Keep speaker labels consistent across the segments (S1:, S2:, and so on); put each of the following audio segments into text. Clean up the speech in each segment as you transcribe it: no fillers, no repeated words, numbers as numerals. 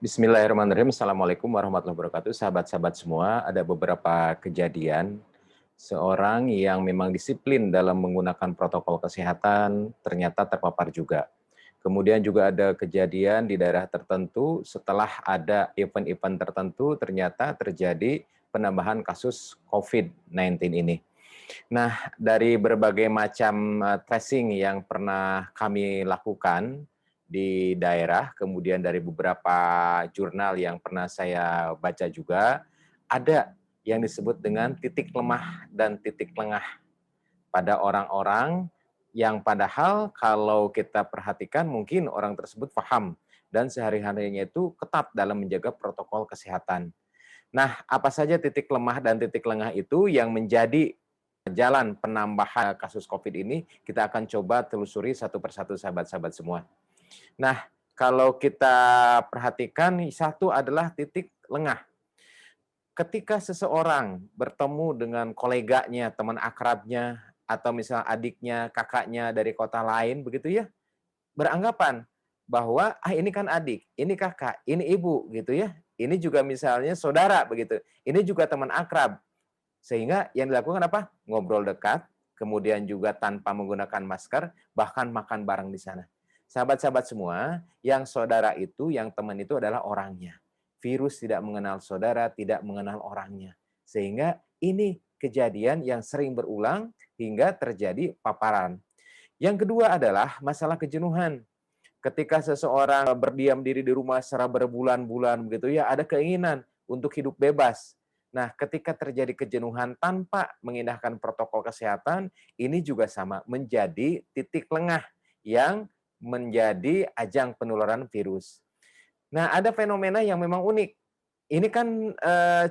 S1: Bismillahirrahmanirrahim. Assalamualaikum warahmatullahi wabarakatuh. Sahabat-sahabat semua, ada beberapa kejadian seorang yang memang disiplin dalam menggunakan protokol kesehatan ternyata terpapar juga. Kemudian juga ada kejadian di daerah tertentu setelah ada event-event tertentu ternyata terjadi penambahan kasus COVID-19 ini. Nah, dari berbagai macam tracing yang pernah kami lakukan di daerah, kemudian dari beberapa jurnal yang pernah saya baca juga, ada yang disebut dengan titik lemah dan titik lengah pada orang-orang yang padahal kalau kita perhatikan mungkin orang tersebut paham dan sehari-harinya itu ketat dalam menjaga protokol kesehatan. Nah, apa saja titik lemah dan titik lengah itu yang menjadi jalan penambahan kasus COVID ini, kita akan coba telusuri satu persatu sahabat-sahabat semua. Nah, kalau kita perhatikan, satu adalah titik lengah. Ketika seseorang bertemu dengan koleganya, teman akrabnya, atau misalnya adiknya, kakaknya dari kota lain, begitu ya, beranggapan bahwa, ah ini kan adik, ini kakak, ini ibu, gitu ya. Ini juga misalnya saudara, begitu. Ini juga teman akrab. Sehingga yang dilakukan apa? Ngobrol dekat, kemudian juga tanpa menggunakan masker, bahkan makan bareng di sana. Sahabat-sahabat semua, yang saudara itu, yang teman itu adalah orangnya. Virus tidak mengenal saudara, tidak mengenal orangnya. Sehingga ini kejadian yang sering berulang hingga terjadi paparan. Yang kedua adalah masalah kejenuhan. Ketika seseorang berdiam diri di rumah secara berbulan-bulan begitu ya, ada keinginan untuk hidup bebas. Nah, ketika terjadi kejenuhan tanpa mengindahkan protokol kesehatan, ini juga sama menjadi titik lengah yang menjadi ajang penularan virus. Nah, ada fenomena yang memang unik. Ini kan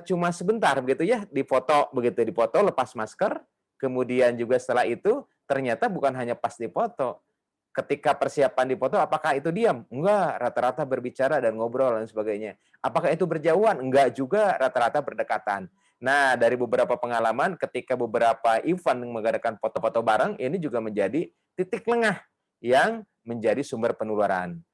S1: cuma sebentar begitu ya, dipoto begitu, dipoto lepas masker, kemudian juga setelah itu ternyata bukan hanya pas dipoto, ketika persiapan dipoto, apakah itu diam? Enggak, rata-rata berbicara dan ngobrol dan sebagainya. Apakah itu berjauhan? Enggak juga, rata-rata berdekatan. Nah, dari beberapa pengalaman ketika beberapa event mengadakan foto-foto bareng, ini juga menjadi titik lengah yang menjadi sumber penularan.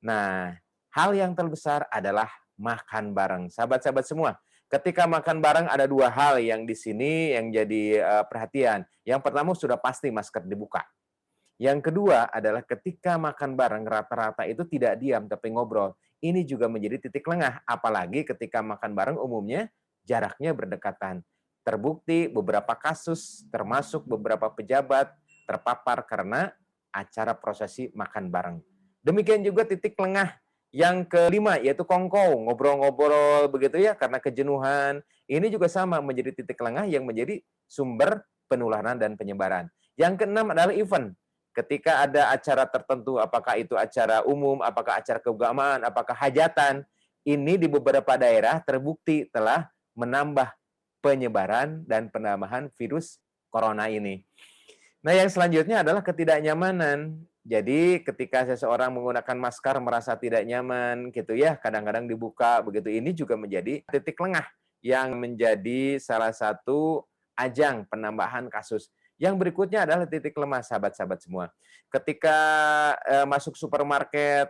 S1: Nah, hal yang terbesar adalah makan bareng. Sahabat-sahabat semua, ketika makan bareng ada dua hal yang di sini yang jadi perhatian. Yang pertama sudah pasti masker dibuka. Yang kedua adalah ketika makan bareng rata-rata itu tidak diam tapi ngobrol. Ini juga menjadi titik lengah, apalagi ketika makan bareng umumnya jaraknya berdekatan. Terbukti beberapa kasus termasuk beberapa pejabat terpapar karena acara prosesi makan bareng. Demikian juga titik lengah yang kelima yaitu kongkow, ngobrol-ngobrol begitu ya karena kejenuhan. Ini juga sama menjadi titik lengah yang menjadi sumber penularan dan penyebaran. Yang keenam adalah event. Ketika ada acara tertentu, apakah itu acara umum, apakah acara keagamaan, apakah hajatan, ini di beberapa daerah terbukti telah menambah penyebaran dan penambahan virus corona ini. Nah, yang selanjutnya adalah ketidaknyamanan. Jadi, ketika seseorang menggunakan masker merasa tidak nyaman, gitu ya, kadang-kadang dibuka, begitu. Ini juga menjadi titik lengah yang menjadi salah satu ajang penambahan kasus. Yang berikutnya adalah titik lemah, sahabat-sahabat semua. Ketika masuk supermarket,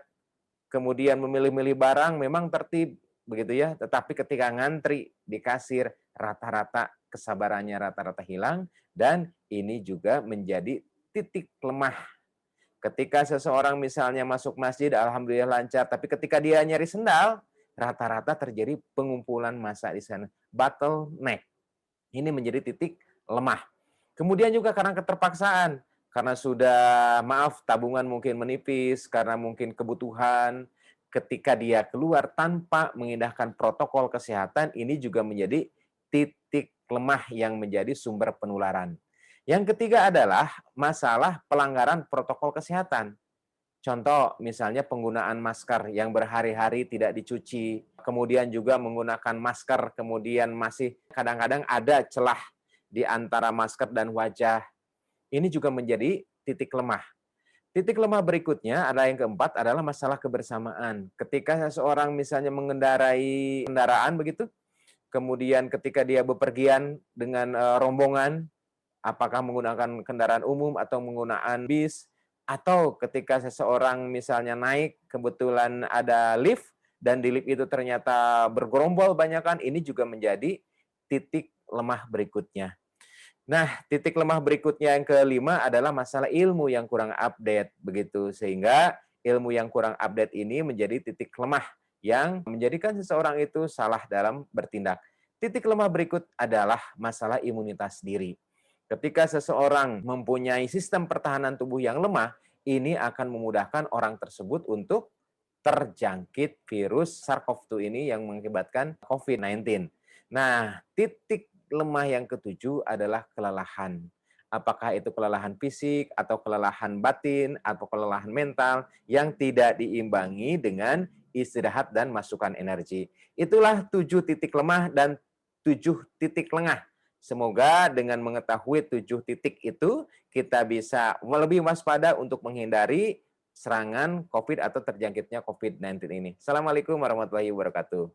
S1: kemudian memilih-milih barang, memang tertib, begitu ya. Tetapi ketika ngantri di kasir, rata-rata kesabarannya rata-rata hilang, dan ini juga menjadi titik lemah. Ketika seseorang misalnya masuk masjid, alhamdulillah lancar, tapi ketika dia nyari sendal, rata-rata terjadi pengumpulan massa di sana. Bottleneck. Ini menjadi titik lemah. Kemudian juga karena keterpaksaan, karena sudah maaf tabungan mungkin menipis, karena mungkin kebutuhan, ketika dia keluar tanpa mengindahkan protokol kesehatan, ini juga menjadi titik lemah yang menjadi sumber penularan. Yang ketiga adalah masalah pelanggaran protokol kesehatan. Contoh, misalnya penggunaan masker yang berhari-hari tidak dicuci, kemudian juga menggunakan masker, kemudian masih kadang-kadang ada celah di antara masker dan wajah. Ini juga menjadi titik lemah. Titik lemah berikutnya adalah yang keempat adalah masalah kebersamaan. Ketika seseorang misalnya mengendarai kendaraan begitu, kemudian ketika dia bepergian dengan rombongan, apakah menggunakan kendaraan umum atau menggunakan bis, atau ketika seseorang misalnya naik, kebetulan ada lift, dan di lip itu ternyata bergerombol banyakan, ini juga menjadi titik lemah berikutnya. Nah, titik lemah berikutnya yang kelima adalah masalah ilmu yang kurang update, begitu. Sehingga ilmu yang kurang update ini menjadi titik lemah yang menjadikan seseorang itu salah dalam bertindak. Titik lemah berikut adalah masalah imunitas diri. Ketika seseorang mempunyai sistem pertahanan tubuh yang lemah, ini akan memudahkan orang tersebut untuk terjangkit virus SARS-CoV-2 ini yang mengakibatkan COVID-19. Nah, titik lemah yang ketujuh adalah kelelahan. Apakah itu kelelahan fisik atau kelelahan batin atau kelelahan mental yang tidak diimbangi dengan istirahat dan masukan energi. Itulah 7 titik lemah dan 7 titik lengah. Semoga dengan mengetahui 7 titik itu, kita bisa lebih waspada untuk menghindari serangan COVID atau terjangkitnya COVID-19 ini. Assalamualaikum warahmatullahi wabarakatuh.